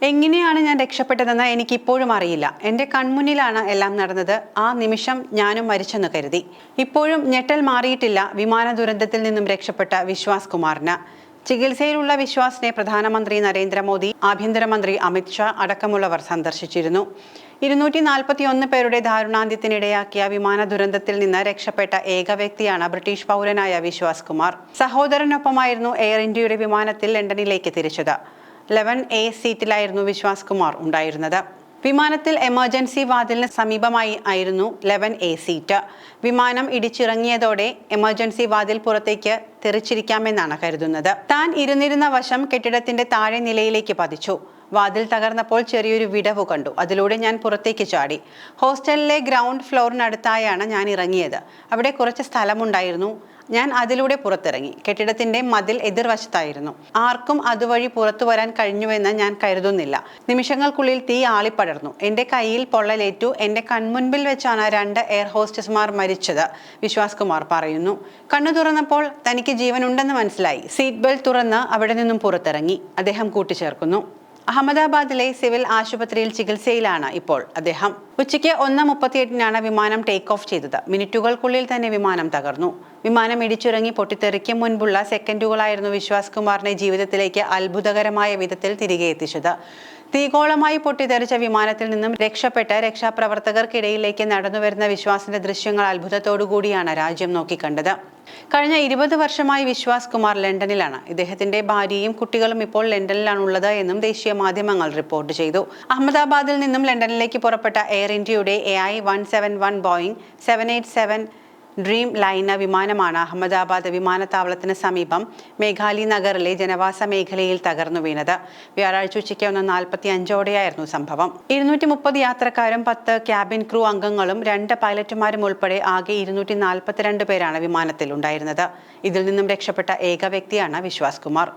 എങ്ങനെയാണ് ഞാൻ രക്ഷപ്പെട്ടതെന്ന് എനിക്കിപ്പോഴും അറിയില്ല. എൻ്റെ കൺമുന്നിലാണ് എല്ലാം നടന്നത്. ആ നിമിഷം ഞാനും മരിച്ചെന്ന് കരുതി. ഇപ്പോഴും ഞെട്ടൽ മാറിയിട്ടില്ല വിമാന ദുരന്തത്തിൽ നിന്നും രക്ഷപ്പെട്ട വിശ്വാസ് കുമാറിന്. ചികിത്സയിലുള്ള വിശ്വാസിനെ പ്രധാനമന്ത്രി നരേന്ദ്രമോദി, ആഭ്യന്തരമന്ത്രി അമിത് ഷാ അടക്കമുള്ളവർ സന്ദർശിച്ചിരുന്നു. 241 പേരുടെ ദാരുണാന്ത്യത്തിനിടയാക്കിയ വിമാന ദുരന്തത്തിൽ നിന്ന് രക്ഷപ്പെട്ട ഏക വ്യക്തിയാണ് ബ്രിട്ടീഷ് പൗരനായ വിശ്വാസ് കുമാർ. സഹോദരനൊപ്പമായിരുന്നു എയർ ഇന്ത്യയുടെ വിമാനത്തിൽ ലണ്ടനിലേക്ക് തിരിച്ചത്. 11A സീറ്റിലായിരുന്നു വിശ്വാസ് കുമാർ ഉണ്ടായിരുന്നത്. വിമാനത്തിൽ എമർജൻസി വാതിലിന് സമീപമായി ആയിരുന്നു 11A സീറ്റ്. വിമാനം ഇടിച്ചിറങ്ങിയതോടെ എമർജൻസി വാതിൽ പുറത്തേക്ക് തെറിച്ചിരിക്കാമെന്നാണ് കരുതുന്നത്. താൻ ഇരുന്നിരുന്ന വശം കെട്ടിടത്തിന്റെ താഴെ നിലയിലേക്ക് പതിച്ചു. വാതിൽ തകർന്നപ്പോൾ ചെറിയൊരു വിടവ് കണ്ടു. അതിലൂടെ ഞാൻ പുറത്തേക്ക് ചാടി. ഹോസ്റ്റലിലെ ഗ്രൗണ്ട് ഫ്ലോറിനടുത്തായാണ് ഞാൻ ഇറങ്ങിയത്. അവിടെ കുറച്ച് സ്ഥലമുണ്ടായിരുന്നു. ഞാൻ അതിലൂടെ പുറത്തിറങ്ങി. കെട്ടിടത്തിന്റെ മതിൽ എതിർവശത്തായിരുന്നു. ആർക്കും അതുവഴി പുറത്തു വരാൻ കഴിഞ്ഞുവെന്ന് ഞാൻ കരുതുന്നില്ല. നിമിഷങ്ങൾക്കുള്ളിൽ തീ ആളിപ്പടർന്നു. എന്റെ കയ്യിൽ പൊള്ളലേറ്റു. എന്റെ കൺമുൻപിൽ വെച്ചാണ് 2 എയർ ഹോസ്റ്റസ്മാർ മരിച്ചത്, വിശ്വാസ് കുമാർ പറയുന്നു. കണ്ണു തുറന്നപ്പോൾ തനിക്ക് ജീവനുണ്ടെന്ന് മനസ്സിലായി. സീറ്റ് ബെൽറ്റ് തുറന്ന് അവിടെ നിന്നും പുറത്തിറങ്ങി, അദ്ദേഹം കൂട്ടിച്ചേർക്കുന്നു. അഹമ്മദാബാദിലെ സിവിൽ ആശുപത്രിയിൽ ചികിത്സയിലാണ് ഇപ്പോൾ അദ്ദേഹം. ഉച്ചയ്ക്ക് 1:38 വിമാനം ടേക്ക് ഓഫ് ചെയ്തത്. മിനിറ്റുകൾക്കുള്ളിൽ തന്നെ വിമാനം തകർന്നു. വിമാനം ഇടിച്ചിറങ്ങി പൊട്ടിത്തെറിക്കും മുൻപുള്ള സെക്കൻഡുകളായിരുന്നു വിശ്വാസ് കുമാറിനെ ജീവിതത്തിലേക്ക് അത്ഭുതകരമായ വിധത്തിൽ തിരികെ എത്തിച്ചത്. തീഗോളമായി പൊട്ടിത്തെറിച്ച വിമാനത്തിൽ നിന്നും രക്ഷപ്പെട്ട് രക്ഷാപ്രവർത്തകർക്കിടയിലേക്ക് നടന്നുവരുന്ന വിശ്വാസിന്റെ ദൃശ്യങ്ങൾ അത്ഭുതത്തോടുകൂടിയാണ് രാജ്യം നോക്കിക്കണ്ടത്. കഴിഞ്ഞ 20 വർഷമായി വിശ്വാസ് കുമാർ ലണ്ടനിലാണ്. ഇദ്ദേഹത്തിന്റെ ഭാര്യയും കുട്ടികളും ഇപ്പോൾ ലണ്ടനിലാണുള്ളത് എന്നും ദേശീയ മാധ്യമങ്ങൾ റിപ്പോർട്ട് ചെയ്തു. അഹമ്മദാബാദിൽ നിന്നും ലണ്ടനിലേക്ക് പുറപ്പെട്ട എയർ ഇന്ത്യയുടെ AI-171 ബോയിങ് 787 ഡ്രീം ലൈനർ വിമാനമാണ് അഹമ്മദാബാദ് വിമാനത്താവളത്തിന് സമീപം മേഘാലി നഗറിലെ ജനവാസ മേഖലയിൽ തകർന്നു വീണത്. വ്യാഴാഴ്ച ഉച്ചയ്ക്ക് 1:45 സംഭവം. 230 യാത്രക്കാരും 10 ക്യാബിൻ ക്രൂ അംഗങ്ങളും 2 പൈലറ്റുമാരും ഉൾപ്പെടെ ആകെ 242 പേരാണ് വിമാനത്തിൽ ഉണ്ടായിരുന്നത്. ഇതിൽ നിന്നും രക്ഷപ്പെട്ട ഏക വ്യക്തിയാണ് വിശ്വാസ് കുമാർ.